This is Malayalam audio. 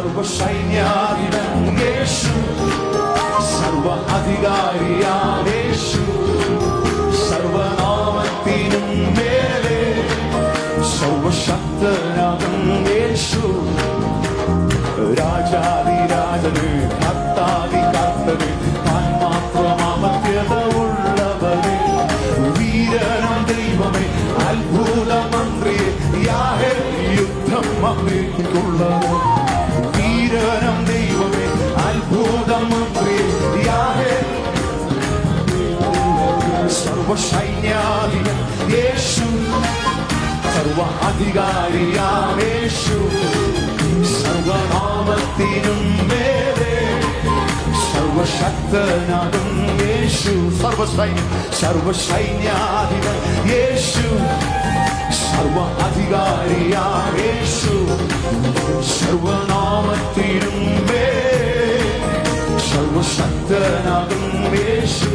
സർവസൈന്യാധിപൻ യേശു, സർവ അധികാരിയാം യേശു, സർവനാമത്തിനും മേലെ സർവശക്തനാകും യേശു. രാജാതിരാജന് കർത്താതി കർത്തന് താൻ മാത്രം അമർത്യത ഉള്ളവനെ, വീരനും ദൈവമേ അത്ഭുത മന്ത്രിയെ യാഹേ യുദ്ധം അങ്ങേക്കുള്ളത്. വീരനും ദൈവമേ അത്ഭുത മന്ത്രിയെ യാഹേ സർവസൈന്യാധിപൻ യേശു, സർവ അധികാരിയാം യേശു, സർവനാമത്തിനും മേലെ സർവശക്തനാകും യേശു. സർവസൈന്യാധിപൻ യേശു, സർവ അധികാരിയാം യേശു, സർവനാമത്തിനും മേലെ സർവശക്തനാകും യേശു.